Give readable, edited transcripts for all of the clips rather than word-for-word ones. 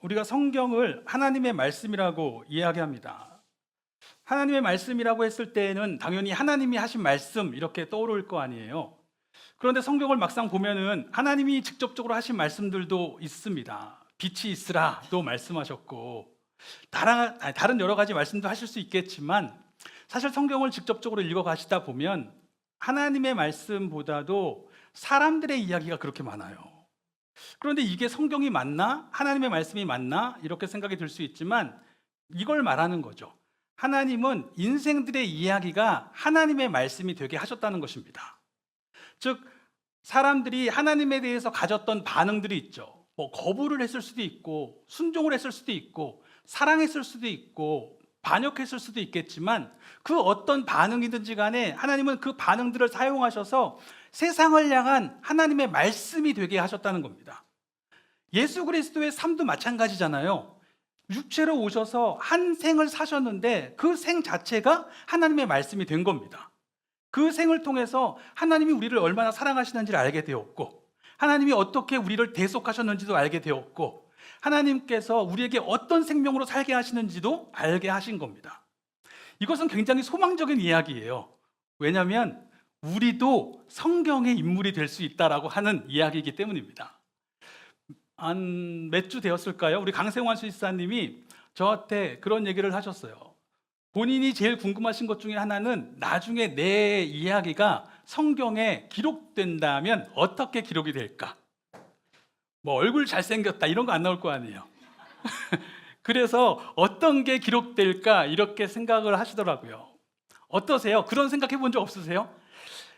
우리가 성경을 하나님의 말씀이라고 이야기합니다. 하나님의 말씀이라고 했을 때에는 당연히 하나님이 하신 말씀 이렇게 떠오를 거 아니에요. 그런데 성경을 막상 보면은 하나님이 직접적으로 하신 말씀들도 있습니다. 빛이 있으라도 말씀하셨고 다른 여러 가지 말씀도 하실 수 있겠지만 사실 성경을 직접적으로 읽어가시다 보면 하나님의 말씀보다도 사람들의 이야기가 그렇게 많아요. 그런데 이게 성경이 맞나? 하나님의 말씀이 맞나? 이렇게 생각이 들 수 있지만 이걸 말하는 거죠. 하나님은 인생들의 이야기가 하나님의 말씀이 되게 하셨다는 것입니다. 즉 사람들이 하나님에 대해서 가졌던 반응들이 있죠. 거부를 했을 수도 있고 순종을 했을 수도 있고 사랑했을 수도 있고 반역했을 수도 있겠지만 그 어떤 반응이든지 간에 하나님은 그 반응들을 사용하셔서 세상을 향한 하나님의 말씀이 되게 하셨다는 겁니다. 예수 그리스도의 삶도 마찬가지잖아요. 육체로 오셔서 한 생을 사셨는데 그 생 자체가 하나님의 말씀이 된 겁니다. 그 생을 통해서 하나님이 우리를 얼마나 사랑하시는지를 알게 되었고 하나님이 어떻게 우리를 대속하셨는지도 알게 되었고 하나님께서 우리에게 어떤 생명으로 살게 하시는지도 알게 하신 겁니다. 이것은 굉장히 소망적인 이야기예요. 왜냐하면 우리도 성경의 인물이 될 수 있다라고 하는 이야기이기 때문입니다. 한 몇 주 되었을까요? 우리 강세환 수의사님이 저한테 그런 얘기를 하셨어요. 본인이 제일 궁금하신 것 중에 하나는 나중에 내 이야기가 성경에 기록된다면 어떻게 기록이 될까? 얼굴 잘생겼다 이런 거 안 나올 거 아니에요. 그래서 어떤 게 기록될까 이렇게 생각을 하시더라고요. 어떠세요? 그런 생각해 본 적 없으세요?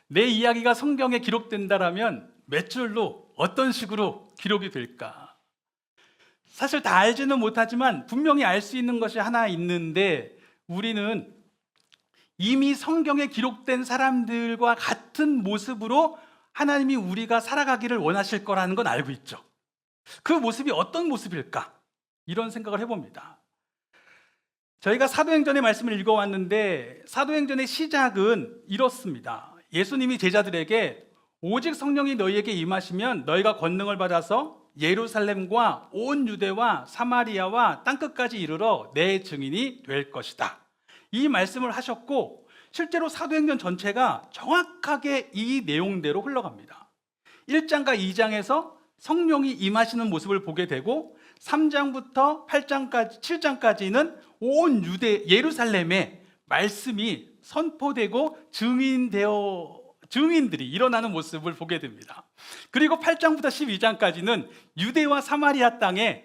내 이야기가 성경에 기록된다면 몇 줄로 어떤 식으로 기록이 될까? 사실 다 알지는 못하지만 분명히 알 수 있는 것이 하나 있는데 우리는 이미 성경에 기록된 사람들과 같은 모습으로 하나님이 우리가 살아가기를 원하실 거라는 건 알고 있죠. 그 모습이 어떤 모습일까? 이런 생각을 해봅니다. 저희가 사도행전의 말씀을 읽어왔는데 사도행전의 시작은 이렇습니다. 예수님이 제자들에게 오직 성령이 너희에게 임하시면 너희가 권능을 받아서 예루살렘과 온 유대와 사마리아와 땅끝까지 이르러 내 증인이 될 것이다. 이 말씀을 하셨고 실제로 사도행전 전체가 정확하게 이 내용대로 흘러갑니다. 1장과 2장에서 성령이 임하시는 모습을 보게 되고 3장부터 8장까지 7장까지는 온 유대 예루살렘에 말씀이 선포되고 증인들이 일어나는 모습을 보게 됩니다. 그리고 8장부터 12장까지는 유대와 사마리아 땅에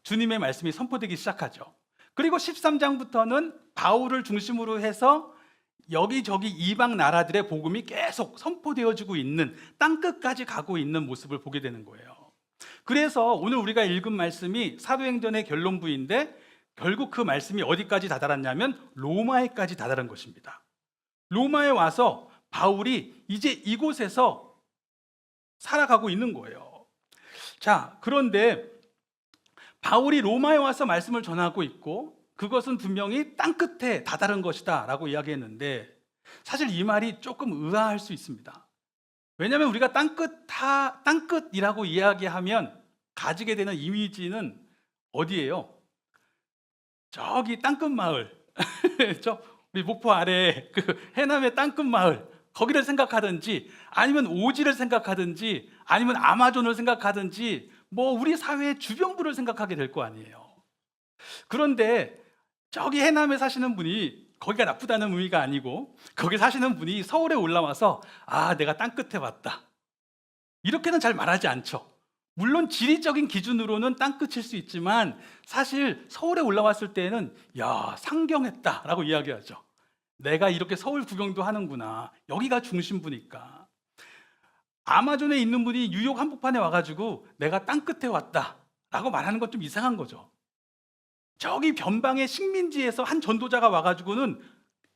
주님의 말씀이 선포되기 시작하죠. 그리고 13장부터는 바울을 중심으로 해서 여기저기 이방 나라들의 복음이 계속 선포되어지고 있는 땅끝까지 가고 있는 모습을 보게 되는 거예요. 그래서 오늘 우리가 읽은 말씀이 사도행전의 결론부인데 결국 그 말씀이 어디까지 다다랐냐면 로마에까지 다다른 것입니다. 로마에 와서 바울이 이제 이곳에서 살아가고 있는 거예요. 자, 그런데 바울이 로마에 와서 말씀을 전하고 있고 그것은 분명히 땅끝에 다다른 것이다 라고 이야기했는데 사실 이 말이 조금 의아할 수 있습니다. 왜냐하면 우리가 땅끝이라고 이야기하면 가지게 되는 이미지는 어디예요? 저기 땅끝 마을 우리 목포 아래 그 해남의 땅끝 마을 거기를 생각하든지 아니면 오지를 생각하든지 아니면 아마존을 생각하든지 우리 사회의 주변부를 생각하게 될 거 아니에요. 그런데 저기 해남에 사시는 분이 거기가 나쁘다는 의미가 아니고 거기 사시는 분이 서울에 올라와서 내가 땅끝에 왔다 이렇게는 잘 말하지 않죠. 물론 지리적인 기준으로는 땅끝일 수 있지만 사실 서울에 올라왔을 때는 상경했다 라고 이야기하죠. 내가 이렇게 서울 구경도 하는구나. 여기가 중심부니까. 아마존에 있는 분이 뉴욕 한복판에 와가지고 내가 땅끝에 왔다 라고 말하는 건 좀 이상한 거죠. 저기 변방의 식민지에서 한 전도자가 와가지고는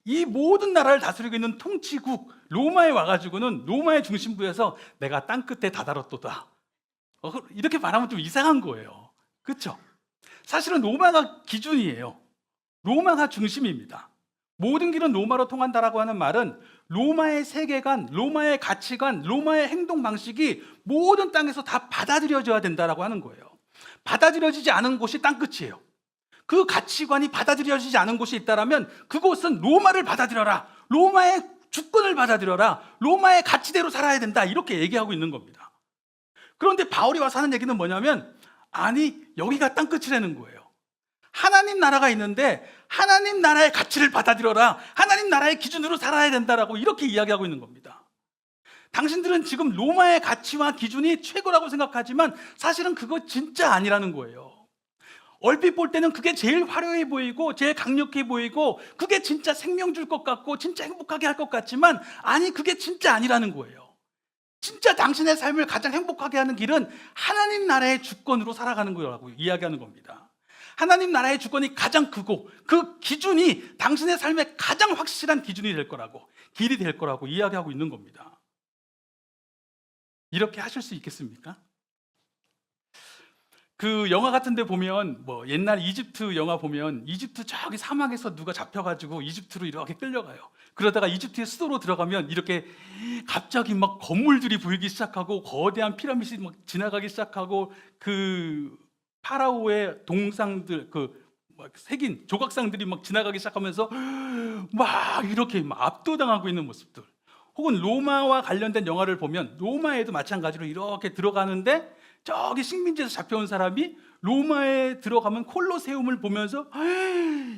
이 모든 나라를 다스리고 있는 통치국 로마에 와가지고는 로마의 중심부에서 내가 땅끝에 다다랐도다 이렇게 말하면 좀 이상한 거예요. 그렇죠? 사실은 로마가 기준이에요. 로마가 중심입니다. 모든 길은 로마로 통한다라고 하는 말은 로마의 세계관, 로마의 가치관, 로마의 행동 방식이 모든 땅에서 다 받아들여져야 된다라고 하는 거예요. 받아들여지지 않은 곳이 땅끝이에요. 그 가치관이 받아들여지지 않은 곳이 있다면 그곳은 로마를 받아들여라, 로마의 주권을 받아들여라, 로마의 가치대로 살아야 된다, 이렇게 얘기하고 있는 겁니다. 그런데 바울이 와서 하는 얘기는 뭐냐면, 아니 여기가 땅끝이라는 거예요. 하나님 나라가 있는데 하나님 나라의 가치를 받아들여라, 하나님 나라의 기준으로 살아야 된다라고 이렇게 이야기하고 있는 겁니다. 당신들은 지금 로마의 가치와 기준이 최고라고 생각하지만 사실은 그거 진짜 아니라는 거예요. 얼핏 볼 때는 그게 제일 화려해 보이고 제일 강력해 보이고 그게 진짜 생명 줄 것 같고 진짜 행복하게 할 것 같지만, 아니 그게 진짜 아니라는 거예요. 진짜 당신의 삶을 가장 행복하게 하는 길은 하나님 나라의 주권으로 살아가는 거라고 이야기하는 겁니다. 하나님 나라의 주권이 가장 크고 그 기준이 당신의 삶의 가장 확실한 기준이 될 거라고, 길이 될 거라고 이야기하고 있는 겁니다. 이렇게 하실 수 있겠습니까? 그 영화 같은 데 보면, 뭐 옛날 이집트 영화 보면 이집트 저기 사막에서 누가 잡혀가지고 이집트로 이렇게 끌려가요. 그러다가 이집트의 수도로 들어가면 이렇게 갑자기 막 건물들이 보이기 시작하고 거대한 피라미드가 막 지나가기 시작하고 그 파라오의 동상들, 그 막 새긴 조각상들이 막 지나가기 시작하면서 막 이렇게 막 압도당하고 있는 모습들, 혹은 로마와 관련된 영화를 보면 로마에도 마찬가지로 이렇게 들어가는데 저기 식민지에서 잡혀온 사람이 로마에 들어가면 콜로세움을 보면서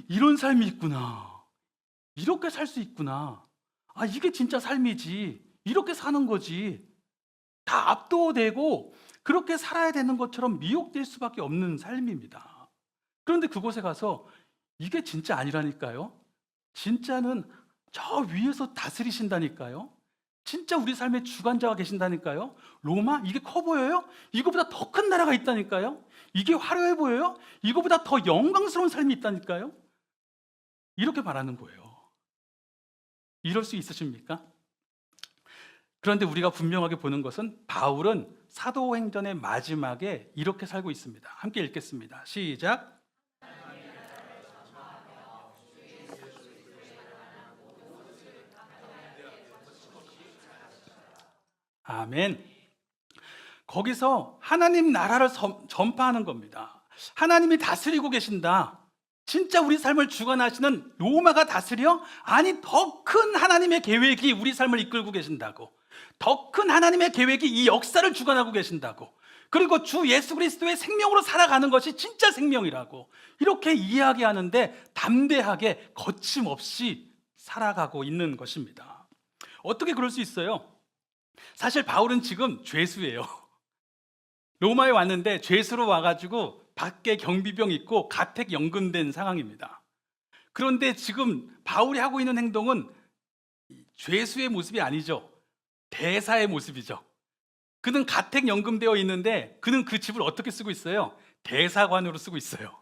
이런 삶이 있구나, 이렇게 살 수 있구나, 아 이게 진짜 삶이지, 이렇게 사는 거지, 다 압도되고 그렇게 살아야 되는 것처럼 미혹될 수밖에 없는 삶입니다. 그런데 그곳에 가서 이게 진짜 아니라니까요. 진짜는 저 위에서 다스리신다니까요. 진짜 우리 삶의 주관자가 계신다니까요. 로마? 이게 커 보여요? 이거보다 더 큰 나라가 있다니까요. 이게 화려해 보여요? 이거보다 더 영광스러운 삶이 있다니까요. 이렇게 말하는 거예요. 이럴 수 있으십니까? 그런데 우리가 분명하게 보는 것은 바울은 사도행전의 마지막에 이렇게 살고 있습니다. 함께 읽겠습니다. 시작. 아멘. 거기서 하나님 나라를 전파하는 겁니다. 하나님이 다스리고 계신다. 진짜 우리 삶을 주관하시는 로마가 다스려? 아니, 더 큰 하나님의 계획이 우리 삶을 이끌고 계신다고. 더 큰 하나님의 계획이 이 역사를 주관하고 계신다고. 그리고 주 예수 그리스도의 생명으로 살아가는 것이 진짜 생명이라고. 이렇게 이야기하는데 담대하게 거침없이 살아가고 있는 것입니다. 어떻게 그럴 수 있어요? 사실 바울은 지금 죄수예요. 로마에 왔는데 죄수로 와가지고 밖에 경비병 있고 가택 연금된 상황입니다. 그런데 지금 바울이 하고 있는 행동은 죄수의 모습이 아니죠. 대사의 모습이죠. 그는 가택 연금되어 있는데 그는 그 집을 어떻게 쓰고 있어요? 대사관으로 쓰고 있어요.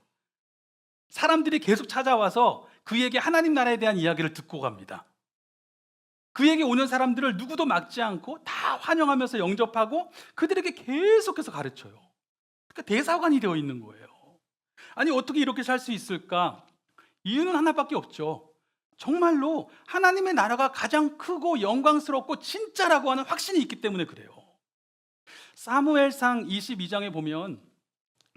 사람들이 계속 찾아와서 그에게 하나님 나라에 대한 이야기를 듣고 갑니다. 그에게 오는 사람들을 누구도 막지 않고 다 환영하면서 영접하고 그들에게 계속해서 가르쳐요. 그러니까 대사관이 되어 있는 거예요. 아니 어떻게 이렇게 살 수 있을까? 이유는 하나밖에 없죠. 정말로 하나님의 나라가 가장 크고 영광스럽고 진짜라고 하는 확신이 있기 때문에 그래요. 사무엘상 22장에 보면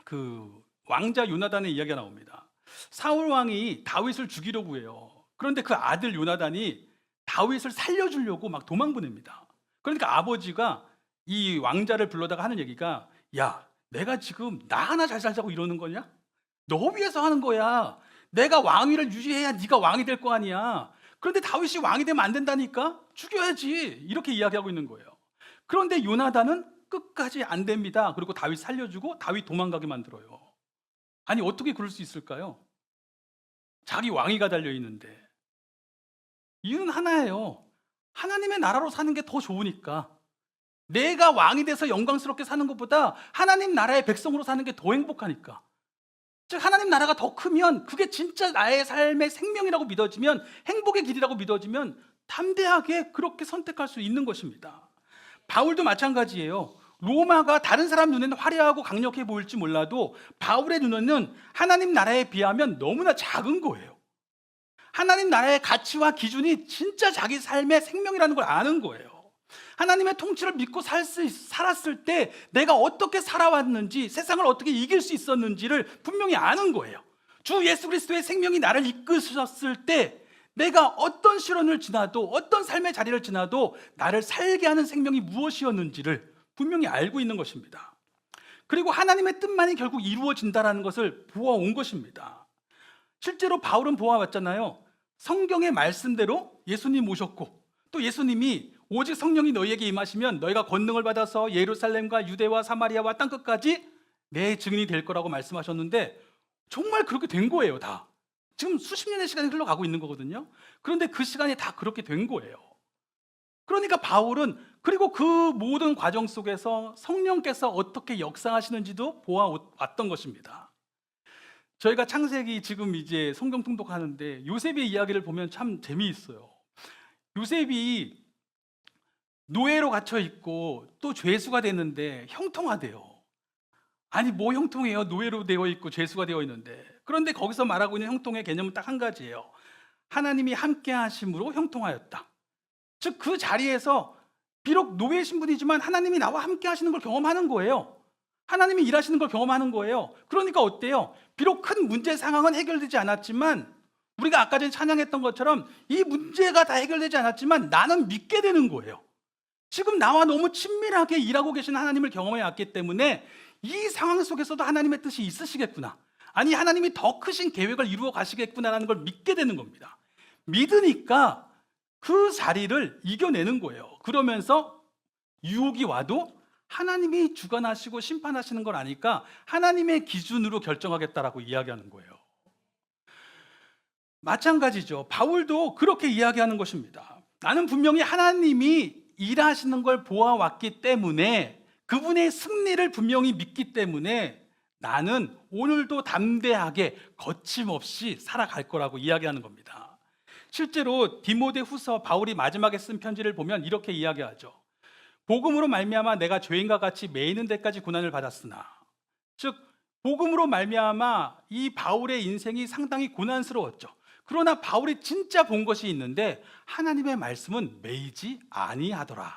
그 왕자 요나단의 이야기가 나옵니다. 사울 왕이 다윗을 죽이려고 해요. 그런데 그 아들 요나단이 다윗을 살려주려고 막 도망 보냅니다. 그러니까 아버지가 이 왕자를 불러다가 하는 얘기가, 야, 내가 지금 나 하나 잘 살자고 이러는 거냐? 너 위해서 하는 거야. 내가 왕위를 유지해야 네가 왕이 될 거 아니야. 그런데 다윗이 왕이 되면 안 된다니까? 죽여야지. 이렇게 이야기하고 있는 거예요. 그런데 요나단은 끝까지 안 됩니다. 그리고 다윗 살려주고 다윗 도망가게 만들어요. 아니 어떻게 그럴 수 있을까요? 자기 왕위가 달려있는데. 이유는 하나예요. 하나님의 나라로 사는 게 더 좋으니까. 내가 왕이 돼서 영광스럽게 사는 것보다 하나님 나라의 백성으로 사는 게 더 행복하니까. 즉 하나님 나라가 더 크면 그게 진짜 나의 삶의 생명이라고 믿어지면, 행복의 길이라고 믿어지면 담대하게 그렇게 선택할 수 있는 것입니다. 바울도 마찬가지예요. 로마가 다른 사람 눈에는 화려하고 강력해 보일지 몰라도 바울의 눈에는 하나님 나라에 비하면 너무나 작은 거예요. 하나님 나라의 가치와 기준이 진짜 자기 삶의 생명이라는 걸 아는 거예요. 하나님의 통치를 믿고 살았을 때 내가 어떻게 살아왔는지, 세상을 어떻게 이길 수 있었는지를 분명히 아는 거예요. 주 예수 그리스도의 생명이 나를 이끄셨을 때 내가 어떤 시련을 지나도, 어떤 삶의 자리를 지나도 나를 살게 하는 생명이 무엇이었는지를 분명히 알고 있는 것입니다. 그리고 하나님의 뜻만이 결국 이루어진다는 것을 보아온 것입니다. 실제로 바울은 보아왔잖아요. 성경의 말씀대로 예수님 오셨고, 또 예수님이 오직 성령이 너희에게 임하시면 너희가 권능을 받아서 예루살렘과 유대와 사마리아와 땅끝까지 내 증인이 될 거라고 말씀하셨는데 정말 그렇게 된 거예요. 다 지금 수십 년의 시간이 흘러가고 있는 거거든요. 그런데 그 시간이 다 그렇게 된 거예요. 그러니까 바울은 그리고 그 모든 과정 속에서 성령께서 어떻게 역사하시는지도 보아왔던 것입니다. 저희가 창세기 지금 이제 성경 통독하는데 요셉의 이야기를 보면 참 재미있어요. 요셉이 노예로 갇혀 있고 또 죄수가 됐는데 형통하대요. 아니 뭐 형통해요? 노예로 되어 있고 죄수가 되어 있는데. 그런데 거기서 말하고 있는 형통의 개념은 딱 한 가지예요. 하나님이 함께 하심으로 형통하였다. 즉 그 자리에서 비록 노예 신분이지만 하나님이 나와 함께 하시는 걸 경험하는 거예요. 하나님이 일하시는 걸 경험하는 거예요. 그러니까 어때요? 비록 큰 문제 상황은 해결되지 않았지만, 우리가 아까 전에 찬양했던 것처럼 이 문제가 다 해결되지 않았지만 나는 믿게 되는 거예요. 지금 나와 너무 친밀하게 일하고 계신 하나님을 경험해 왔기 때문에 이 상황 속에서도 하나님의 뜻이 있으시겠구나, 아니 하나님이 더 크신 계획을 이루어 가시겠구나라는 걸 믿게 되는 겁니다. 믿으니까 그 자리를 이겨내는 거예요. 그러면서 유혹이 와도 하나님이 주관하시고 심판하시는 걸 아니까 하나님의 기준으로 결정하겠다라고 이야기하는 거예요. 마찬가지죠. 바울도 그렇게 이야기하는 것입니다. 나는 분명히 하나님이 일하시는 걸 보아왔기 때문에, 그분의 승리를 분명히 믿기 때문에 나는 오늘도 담대하게 거침없이 살아갈 거라고 이야기하는 겁니다. 실제로 디모데후서 바울이 마지막에 쓴 편지를 보면 이렇게 이야기하죠. 복음으로 말미암아 내가 죄인과 같이 매이는 데까지 고난을 받았으나, 즉 복음으로 말미암아 이 바울의 인생이 상당히 고난스러웠죠. 그러나 바울이 진짜 본 것이 있는데 하나님의 말씀은 매이지 아니하더라.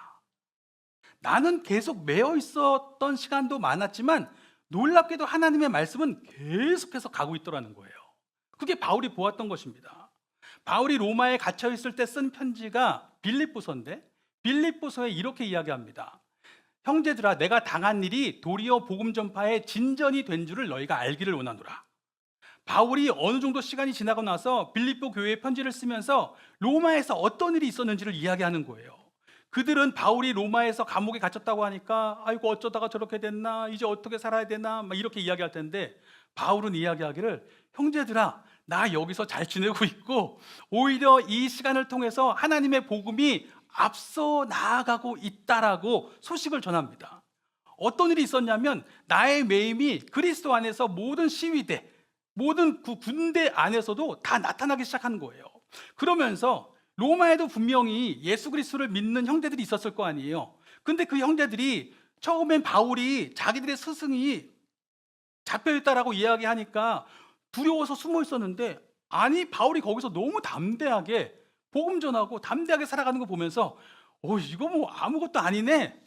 나는 계속 매여 있었던 시간도 많았지만 놀랍게도 하나님의 말씀은 계속해서 가고 있더라는 거예요. 그게 바울이 보았던 것입니다. 바울이 로마에 갇혀 있을 때 쓴 편지가 빌립보서인데, 빌립보서에 이렇게 이야기합니다. 형제들아, 내가 당한 일이 도리어 복음 전파의 진전이 된 줄을 너희가 알기를 원하노라. 바울이 어느 정도 시간이 지나고 나서 빌립보 교회에 편지를 쓰면서 로마에서 어떤 일이 있었는지를 이야기하는 거예요. 그들은 바울이 로마에서 감옥에 갇혔다고 하니까 아이고 어쩌다가 저렇게 됐나, 이제 어떻게 살아야 되나 막 이렇게 이야기할 텐데, 바울은 이야기하기를 형제들아, 나 여기서 잘 지내고 있고 오히려 이 시간을 통해서 하나님의 복음이 앞서 나아가고 있다라고 소식을 전합니다. 어떤 일이 있었냐면 나의 매임이 그리스도 안에서 모든 시위대, 모든 그 군대 안에서도 다 나타나기 시작한 거예요. 그러면서 로마에도 분명히 예수 그리스도를 믿는 형제들이 있었을 거 아니에요. 근데 그 형제들이 처음엔 바울이 자기들의 스승이 잡혀있다라고 이야기하니까 두려워서 숨어 있었는데, 아니 바울이 거기서 너무 담대하게 복음 전하고 담대하게 살아가는 거 보면서 이거 뭐 아무것도 아니네,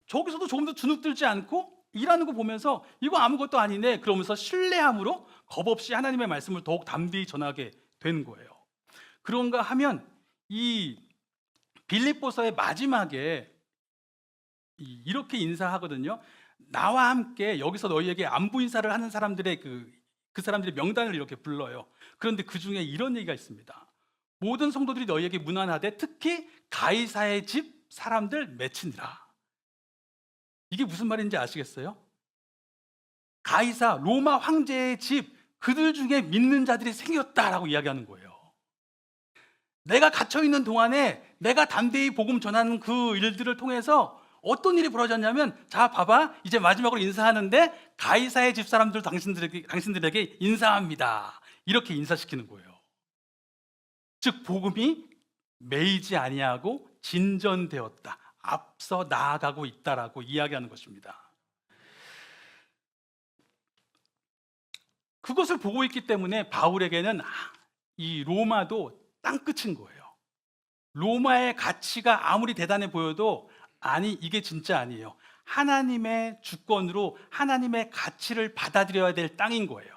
저기서도 조금 더 주눅들지 않고 일하는 거 보면서 이거 아무것도 아니네, 그러면서 신뢰함으로 겁없이 하나님의 말씀을 더욱 담대히 전하게 된 거예요. 그런가 하면 이 빌립보서의 마지막에 이렇게 인사하거든요. 나와 함께 여기서 너희에게 안부 인사를 하는 사람들의 그 사람들의 명단을 이렇게 불러요. 그런데 그 중에 이런 얘기가 있습니다. 모든 성도들이 너희에게 문안하되 특히 가이사의 집 사람들 맺히니라. 이게 무슨 말인지 아시겠어요? 가이사 로마 황제의 집, 그들 중에 믿는 자들이 생겼다라고 이야기하는 거예요. 내가 갇혀있는 동안에 내가 담대히 복음 전하는 그 일들을 통해서 어떤 일이 벌어졌냐면, 자 봐봐, 이제 마지막으로 인사하는데 가이사의 집 사람들 당신들에게 인사합니다, 이렇게 인사시키는 거예요. 즉 복음이 매이지 아니하고 진전되었다, 앞서 나아가고 있다라고 이야기하는 것입니다. 그것을 보고 있기 때문에 바울에게는 이 로마도 땅끝인 거예요. 로마의 가치가 아무리 대단해 보여도 아니 이게 진짜 아니에요. 하나님의 주권으로 하나님의 가치를 받아들여야 될 땅인 거예요.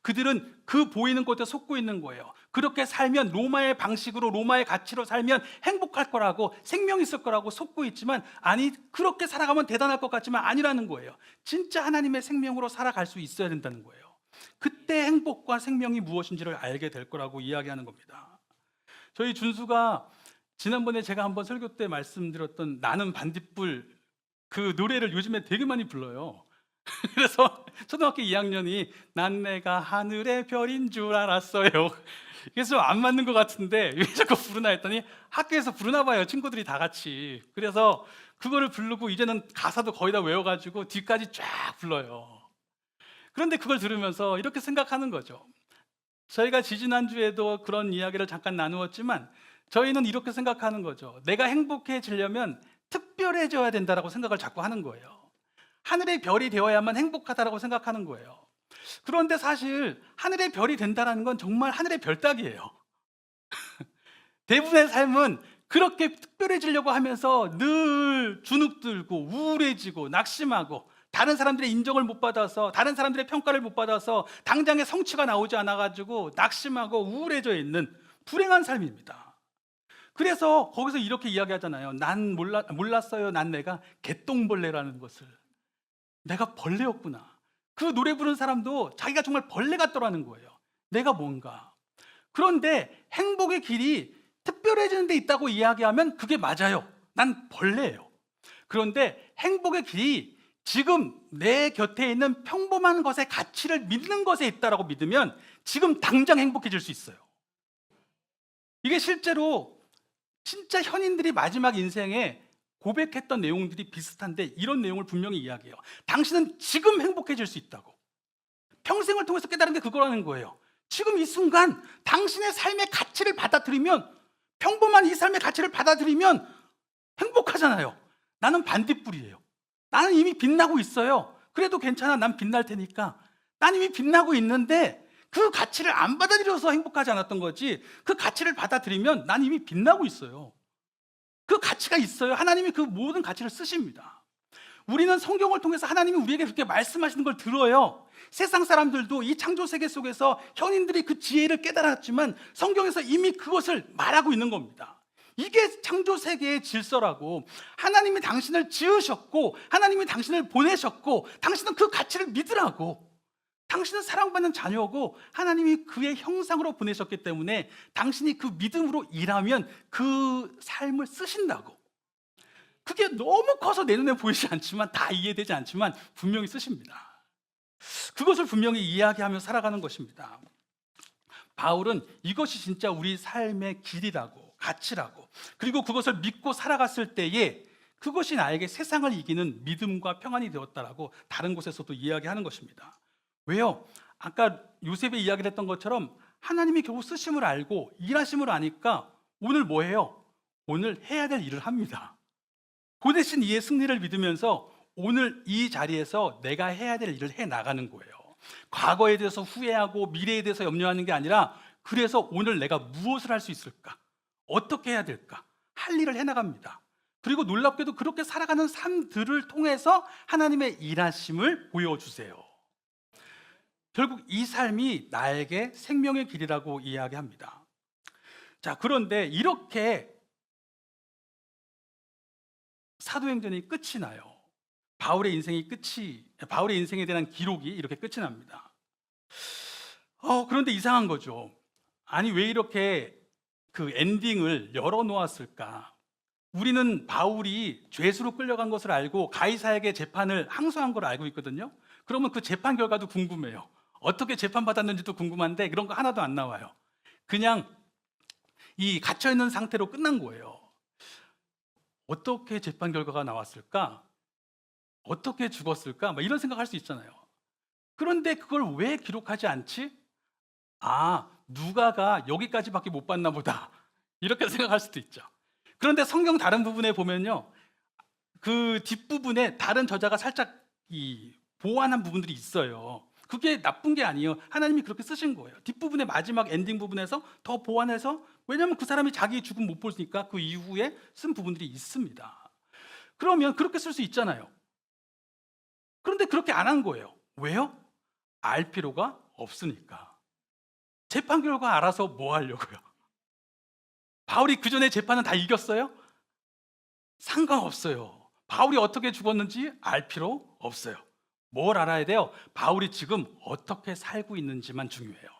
그들은 그 보이는 것에 속고 있는 거예요. 그렇게 살면 로마의 방식으로 로마의 가치로 살면 행복할 거라고 생명이 있을 거라고 속고 있지만 아니 그렇게 살아가면 대단할 것 같지만 아니라는 거예요. 진짜 하나님의 생명으로 살아갈 수 있어야 된다는 거예요. 그때 행복과 생명이 무엇인지를 알게 될 거라고 이야기하는 겁니다. 저희 준수가 지난번에 제가 한번 설교 때 말씀드렸던 나는 반딧불 그 노래를 요즘에 되게 많이 불러요. 그래서 초등학교 2학년이 난 내가 하늘의 별인 줄 알았어요. 그래서 안 맞는 것 같은데 왜 자꾸 부르나 했더니 학교에서 부르나 봐요. 친구들이 다 같이. 그래서 그거를 부르고 이제는 가사도 거의 다 외워가지고 뒤까지 쫙 불러요. 그런데 그걸 들으면서 이렇게 생각하는 거죠. 저희가 지지난주에도 그런 이야기를 잠깐 나누었지만 저희는 이렇게 생각하는 거죠. 내가 행복해지려면 특별해져야 된다고 생각을 자꾸 하는 거예요. 하늘의 별이 되어야만 행복하다고 생각하는 거예요. 그런데 사실 하늘의 별이 된다는 건 정말 하늘의 별 따기예요. 대부분의 삶은 그렇게 특별해지려고 하면서 늘 주눅들고 우울해지고 낙심하고 다른 사람들의 인정을 못 받아서 다른 사람들의 평가를 못 받아서 당장의 성취가 나오지 않아가지고 낙심하고 우울해져 있는 불행한 삶입니다. 그래서 거기서 이렇게 이야기하잖아요. 난 몰랐어요. 난 내가 개똥벌레라는 것을. 내가 벌레였구나. 그 노래 부르는 사람도 자기가 정말 벌레 같더라는 거예요. 내가 뭔가. 그런데 행복의 길이 특별해지는 데 있다고 이야기하면 그게 맞아요. 난 벌레예요. 그런데 행복의 길이 지금 내 곁에 있는 평범한 것의 가치를 믿는 것에 있다고 믿으면 지금 당장 행복해질 수 있어요. 이게 실제로 진짜 현인들이 마지막 인생에 고백했던 내용들이 비슷한데 이런 내용을 분명히 이야기해요. 당신은 지금 행복해질 수 있다고. 평생을 통해서 깨달은 게 그거라는 거예요. 지금 이 순간 당신의 삶의 가치를 받아들이면, 평범한 이 삶의 가치를 받아들이면 행복하잖아요. 나는 반딧불이에요. 나는 이미 빛나고 있어요. 그래도 괜찮아. 난 빛날 테니까. 난 이미 빛나고 있는데 그 가치를 안 받아들여서 행복하지 않았던 거지, 그 가치를 받아들이면 난 이미 빛나고 있어요. 그 가치가 있어요. 하나님이 그 모든 가치를 쓰십니다. 우리는 성경을 통해서 하나님이 우리에게 그렇게 말씀하시는 걸 들어요. 세상 사람들도 이 창조 세계 속에서 현인들이 그 지혜를 깨달았지만 성경에서 이미 그것을 말하고 있는 겁니다. 이게 창조 세계의 질서라고. 하나님이 당신을 지으셨고 하나님이 당신을 보내셨고 당신은 그 가치를 믿으라고. 당신은 사랑받는 자녀고 하나님이 그의 형상으로 보내셨기 때문에 당신이 그 믿음으로 일하면 그 삶을 쓰신다고. 그게 너무 커서 내 눈에 보이지 않지만, 다 이해되지 않지만 분명히 쓰십니다. 그것을 분명히 이야기하며 살아가는 것입니다. 바울은 이것이 진짜 우리 삶의 길이라고, 가치라고, 그리고 그것을 믿고 살아갔을 때에 그것이 나에게 세상을 이기는 믿음과 평안이 되었다라고 다른 곳에서도 이야기하는 것입니다. 왜요? 아까 요셉의 이야기를 했던 것처럼 하나님이 결국 쓰심을 알고 일하심을 아니까 오늘 뭐 해요? 오늘 해야 될 일을 합니다. 보내신 이의 승리를 믿으면서 오늘 이 자리에서 내가 해야 될 일을 해 나가는 거예요. 과거에 대해서 후회하고 미래에 대해서 염려하는 게 아니라, 그래서 오늘 내가 무엇을 할 수 있을까? 어떻게 해야 될까? 할 일을 해 나갑니다. 그리고 놀랍게도 그렇게 살아가는 삶들을 통해서 하나님의 일하심을 보여주세요. 결국 이 삶이 나에게 생명의 길이라고 이야기합니다. 자, 그런데 이렇게 사도행전이 끝이 나요. 바울의 인생에 대한 기록이 이렇게 끝이 납니다. 그런데 이상한 거죠. 아니, 왜 이렇게 그 엔딩을 열어놓았을까? 우리는 바울이 죄수로 끌려간 것을 알고 가이사에게 재판을 항소한 걸 알고 있거든요. 그러면 그 재판 결과도 궁금해요. 어떻게 재판받았는지도 궁금한데 그런 거 하나도 안 나와요. 그냥 이 갇혀있는 상태로 끝난 거예요. 어떻게 재판 결과가 나왔을까? 어떻게 죽었을까? 이런 생각할 수 있잖아요. 그런데 그걸 왜 기록하지 않지? 누가가 여기까지밖에 못 봤나 보다, 이렇게 생각할 수도 있죠. 그런데 성경 다른 부분에 보면요, 그 뒷부분에 다른 저자가 살짝 보완한 부분들이 있어요. 그게 나쁜 게 아니에요. 하나님이 그렇게 쓰신 거예요. 뒷부분에 마지막 엔딩 부분에서 더 보완해서, 왜냐하면 그 사람이 자기 죽음 못 보니까 그 이후에 쓴 부분들이 있습니다. 그러면 그렇게 쓸 수 있잖아요. 그런데 그렇게 안 한 거예요. 왜요? 알 필요가 없으니까. 재판 결과 알아서 뭐 하려고요? 바울이 그 전에 재판은 다 이겼어요? 상관없어요. 바울이 어떻게 죽었는지 알 필요 없어요. 뭘 알아야 돼요? 바울이 지금 어떻게 살고 있는지만 중요해요.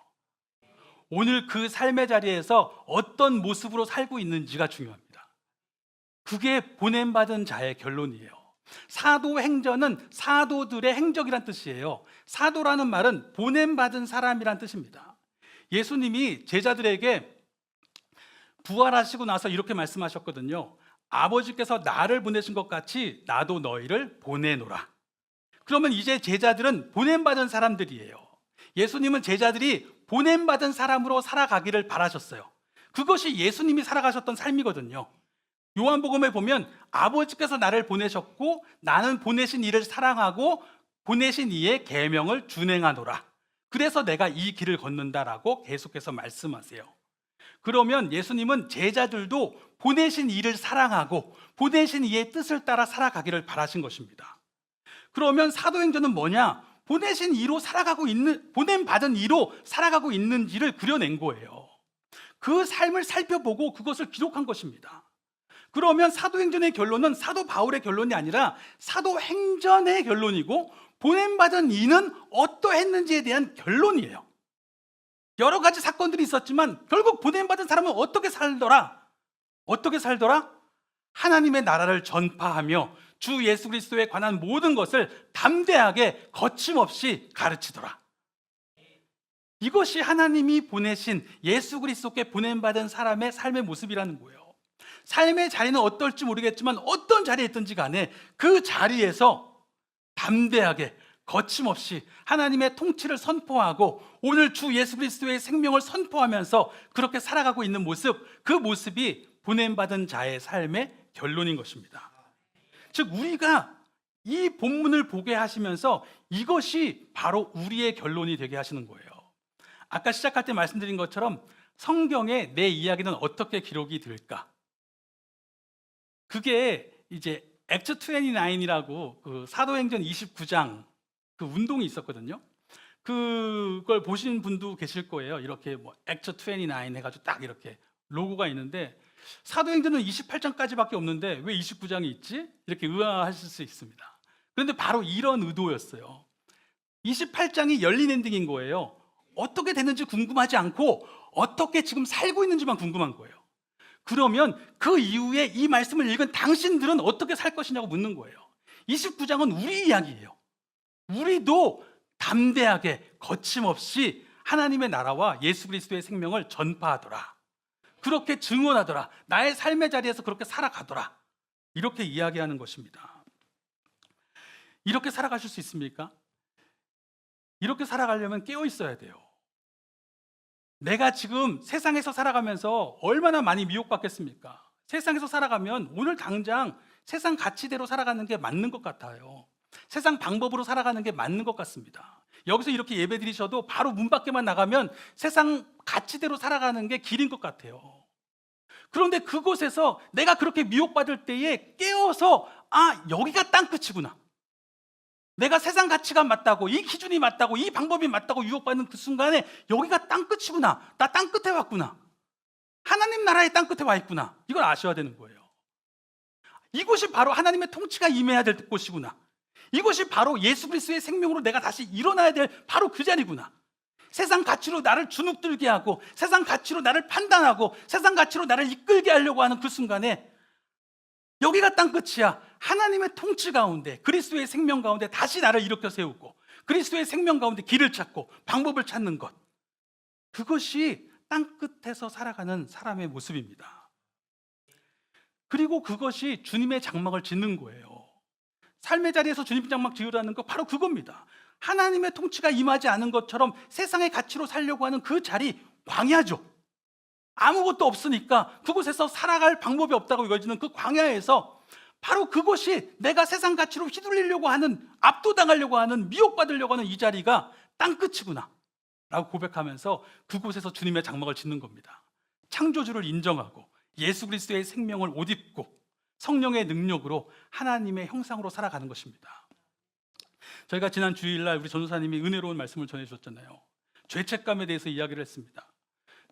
오늘 그 삶의 자리에서 어떤 모습으로 살고 있는지가 중요합니다. 그게 보냄받은 자의 결론이에요. 사도행전은 사도들의 행적이란 뜻이에요. 사도라는 말은 보냄받은 사람이란 뜻입니다. 예수님이 제자들에게 부활하시고 나서 이렇게 말씀하셨거든요. 아버지께서 나를 보내신 것 같이 나도 너희를 보내노라. 그러면 이제 제자들은 보냄받은 사람들이에요. 예수님은 제자들이 보냄받은 사람으로 살아가기를 바라셨어요. 그것이 예수님이 살아가셨던 삶이거든요. 요한복음에 보면 아버지께서 나를 보내셨고 나는 보내신 이를 사랑하고 보내신 이의 계명을 준행하노라. 그래서 내가 이 길을 걷는다라고 계속해서 말씀하세요. 그러면 예수님은 제자들도 보내신 이를 사랑하고 보내신 이의 뜻을 따라 살아가기를 바라신 것입니다. 그러면 사도행전은 뭐냐? 보내신 이로 살아가고 있는, 보냄받은 이로 살아가고 있는지를 그려낸 거예요. 그 삶을 살펴보고 그것을 기록한 것입니다. 그러면 사도행전의 결론은 사도 바울의 결론이 아니라 사도행전의 결론이고 보냄받은 이는 어떠했는지에 대한 결론이에요. 여러 가지 사건들이 있었지만 결국 보냄받은 사람은 어떻게 살더라? 어떻게 살더라? 하나님의 나라를 전파하며 주 예수 그리스도에 관한 모든 것을 담대하게 거침없이 가르치더라. 이것이 하나님이 보내신 예수 그리스도께 보냄받은 사람의 삶의 모습이라는 거예요. 삶의 자리는 어떨지 모르겠지만 어떤 자리에 있든지 간에 그 자리에서 담대하게 거침없이 하나님의 통치를 선포하고 오늘 주 예수 그리스도의 생명을 선포하면서 그렇게 살아가고 있는 모습, 그 모습이 보냄받은 자의 삶의 결론인 것입니다. 즉 우리가 이 본문을 보게 하시면서 이것이 바로 우리의 결론이 되게 하시는 거예요. 아까 시작할 때 말씀드린 것처럼 성경에 내 이야기는 어떻게 기록이 될까? 그게 이제 액트 29이라고 그 사도행전 29장 그 운동이 있었거든요. 그걸 보신 분도 계실 거예요. 이렇게 뭐 액트 29 해가지고 딱 이렇게 로고가 있는데 사도행전은 28장까지밖에 없는데 왜 29장이 있지? 이렇게 의아하실 수 있습니다. 그런데 바로 이런 의도였어요. 28장이 열린 엔딩인 거예요. 어떻게 됐는지 궁금하지 않고 어떻게 지금 살고 있는지만 궁금한 거예요. 그러면 그 이후에 이 말씀을 읽은 당신들은 어떻게 살 것이냐고 묻는 거예요. 29장은 우리 이야기예요. 우리도 담대하게 거침없이 하나님의 나라와 예수 그리스도의 생명을 전파하더라. 그렇게 증언하더라. 나의 삶의 자리에서 그렇게 살아가더라. 이렇게 이야기하는 것입니다. 이렇게 살아가실 수 있습니까? 이렇게 살아가려면 깨어 있어야 돼요. 내가 지금 세상에서 살아가면서 얼마나 많이 미혹받겠습니까? 세상에서 살아가면 오늘 당장 세상 가치대로 살아가는 게 맞는 것 같아요. 세상 방법으로 살아가는 게 맞는 것 같습니다. 여기서 이렇게 예배 드리셔도 바로 문 밖에만 나가면 세상 가치대로 살아가는 게 길인 것 같아요. 그런데 그곳에서 내가 그렇게 미혹받을 때에 깨어서 여기가 땅끝이구나. 내가 세상 가치가 맞다고, 이 기준이 맞다고, 이 방법이 맞다고 유혹받는 그 순간에 여기가 땅끝이구나. 나 땅끝에 왔구나. 하나님 나라의 땅끝에 와 있구나. 이걸 아셔야 되는 거예요. 이곳이 바로 하나님의 통치가 임해야 될 곳이구나. 이것이 바로 예수 그리스도의 생명으로 내가 다시 일어나야 될 바로 그 자리구나. 세상 가치로 나를 주눅들게 하고 세상 가치로 나를 판단하고 세상 가치로 나를 이끌게 하려고 하는 그 순간에 여기가 땅끝이야. 하나님의 통치 가운데 그리스도의 생명 가운데 다시 나를 일으켜 세우고 그리스도의 생명 가운데 길을 찾고 방법을 찾는 것, 그것이 땅끝에서 살아가는 사람의 모습입니다. 그리고 그것이 주님의 장막을 짓는 거예요. 삶의 자리에서 주님 장막 지으라는 거 바로 그겁니다. 하나님의 통치가 임하지 않은 것처럼 세상의 가치로 살려고 하는 그 자리, 광야죠. 아무것도 없으니까 그곳에서 살아갈 방법이 없다고 여겨지는 그 광야에서 바로 그것이 내가 세상 가치로 휘둘리려고 하는, 압도당하려고 하는, 미혹받으려고 하는 이 자리가 땅끝이구나 라고 고백하면서 그곳에서 주님의 장막을 짓는 겁니다. 창조주를 인정하고 예수 그리스도의 생명을 옷 입고 성령의 능력으로 하나님의 형상으로 살아가는 것입니다. 저희가 지난 주일날 우리 전도사님이 은혜로운 말씀을 전해주셨잖아요. 죄책감에 대해서 이야기를 했습니다.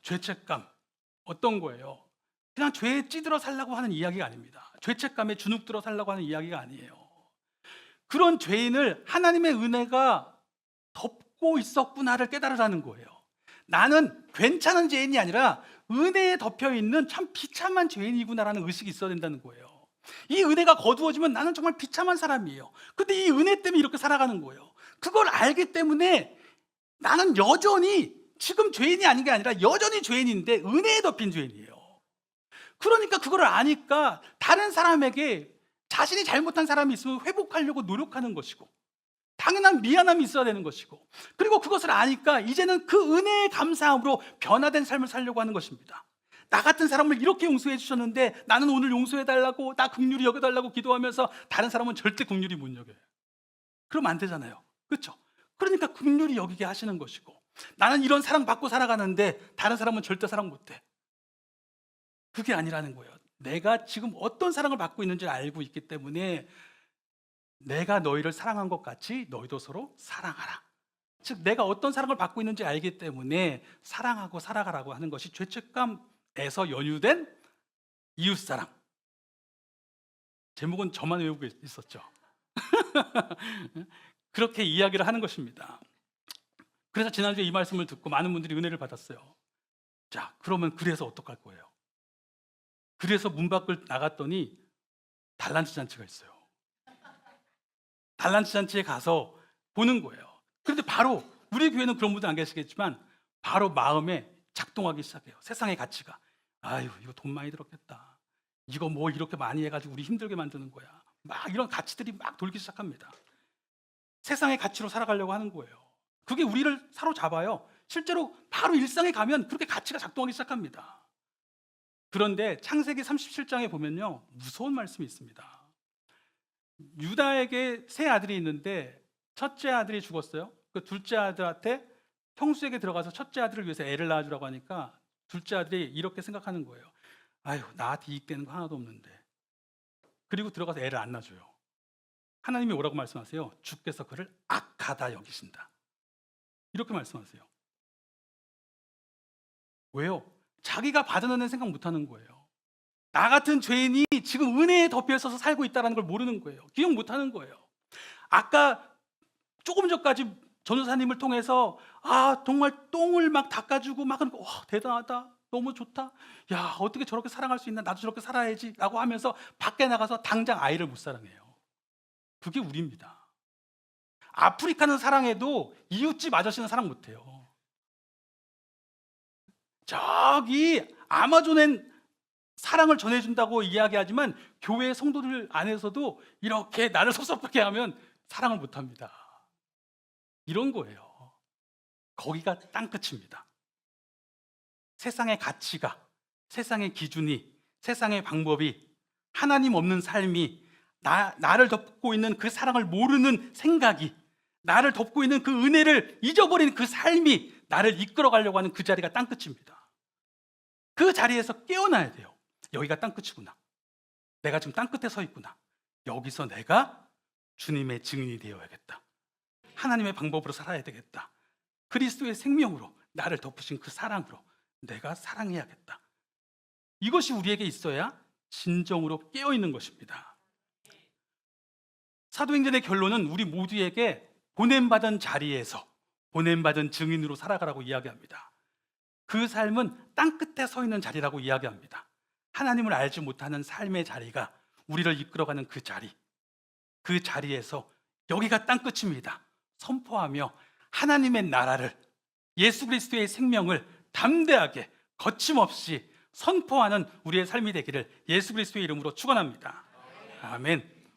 죄책감 어떤 거예요? 그냥 죄에 찌들어 살라고 하는 이야기가 아닙니다. 죄책감에 주눅들어 살라고 하는 이야기가 아니에요. 그런 죄인을 하나님의 은혜가 덮고 있었구나를 깨달으라는 거예요. 나는 괜찮은 죄인이 아니라 은혜에 덮여있는 참 비참한 죄인이구나라는 의식이 있어야 된다는 거예요. 이 은혜가 거두어지면 나는 정말 비참한 사람이에요. 근데 이 은혜 때문에 이렇게 살아가는 거예요. 그걸 알기 때문에 나는 여전히 지금 죄인이 아닌 게 아니라 여전히 죄인인데 은혜에 덮인 죄인이에요. 그러니까 그걸 아니까 다른 사람에게 자신이 잘못한 사람이 있으면 회복하려고 노력하는 것이고 당연한 미안함이 있어야 되는 것이고 그리고 그것을 아니까 이제는 그 은혜의 감사함으로 변화된 삶을 살려고 하는 것입니다. 나 같은 사람을 이렇게 용서해 주셨는데 나는 오늘 용서해 달라고 나 긍휼히 여겨달라고 기도하면서 다른 사람은 절대 긍휼히 못 여겨요. 그러면 안 되잖아요. 그렇죠? 그러니까 긍휼히 여기게 하시는 것이고 나는 이런 사랑받고 살아가는데 다른 사람은 절대 사랑 못해. 그게 아니라는 거예요. 내가 지금 어떤 사랑을 받고 있는지 알고 있기 때문에 내가 너희를 사랑한 것 같이 너희도 서로 사랑하라. 즉 내가 어떤 사랑을 받고 있는지 알기 때문에 사랑하고 살아가라고 하는 것이 죄책감에서 연유된 이웃사랑. 제목은 저만 외우고 있었죠. 그렇게 이야기를 하는 것입니다. 그래서 지난주에 이 말씀을 듣고 많은 분들이 은혜를 받았어요. 자, 그러면 그래서 어떡할 거예요? 그래서 문 밖을 나갔더니 단란치 잔치가 있어요. 단란치 잔치에 가서 보는 거예요. 그런데 바로 우리 교회는 그런 분들 안 계시겠지만 바로 마음에 작동하기 시작해요. 세상의 가치가. 아유, 이거 돈 많이 들었겠다. 이거 뭐 이렇게 많이 해가지고 우리 힘들게 만드는 거야. 막 이런 가치들이 막 돌기 시작합니다. 세상의 가치로 살아가려고 하는 거예요. 그게 우리를 사로잡아요. 실제로 바로 일상에 가면 그렇게 가치가 작동하기 시작합니다. 그런데 창세기 37장에 보면요, 무서운 말씀이 있습니다. 유다에게 세 아들이 있는데 첫째 아들이 죽었어요. 그 둘째 아들한테 평수에게 들어가서 첫째 아들을 위해서 애를 낳아주라고 하니까 둘째 아들이 이렇게 생각하는 거예요. 아유, 나한테 이익되는 거 하나도 없는데. 그리고 들어가서 애를 안 낳아줘요. 하나님이 뭐라고 말씀하세요? 주께서 그를 악하다 여기신다. 이렇게 말씀하세요. 왜요? 자기가 받은 은혜 생각 못하는 거예요. 나 같은 죄인이 지금 은혜에 덮여 있어서 살고 있다는 걸 모르는 거예요. 기억 못하는 거예요. 아까 조금 전까지 전도사님을 통해서 정말 똥을 막 닦아주고 막 그러니까 와, 대단하다, 너무 좋다, 야 어떻게 저렇게 사랑할 수 있나, 나도 저렇게 살아야지 라고 하면서 밖에 나가서 당장 아이를 못 사랑해요. 그게 우리입니다. 아프리카는 사랑해도 이웃집 아저씨는 사랑 못해요. 저기 아마존엔 사랑을 전해준다고 이야기하지만 교회 성도들 안에서도 이렇게 나를 섭섭하게 하면 사랑을 못합니다. 이런 거예요. 거기가 땅끝입니다. 세상의 가치가, 세상의 기준이, 세상의 방법이, 하나님 없는 삶이, 나를 덮고 있는 그 사랑을 모르는 생각이, 나를 덮고 있는 그 은혜를 잊어버린 그 삶이 나를 이끌어가려고 하는 그 자리가 땅끝입니다. 그 자리에서 깨어나야 돼요. 여기가 땅끝이구나. 내가 지금 땅끝에 서 있구나. 여기서 내가 주님의 증인이 되어야겠다. 하나님의 방법으로 살아야 되겠다. 그리스도의 생명으로 나를 덮으신 그 사랑으로 내가 사랑해야겠다. 이것이 우리에게 있어야 진정으로 깨어있는 것입니다. 사도행전의 결론은 우리 모두에게 보냄받은 자리에서 보냄받은 증인으로 살아가라고 이야기합니다. 그 삶은 땅끝에 서 있는 자리라고 이야기합니다. 하나님을 알지 못하는 삶의 자리가 우리를 이끌어가는 그 자리, 그 자리에서 여기가 땅끝입니다 선포하며 하나님의 나라를, 예수 그리스도의 생명을 담대하게 거침없이 선포하는 우리의 삶이 되기를 예수 그리스도의 이름으로 축원합니다. 아멘.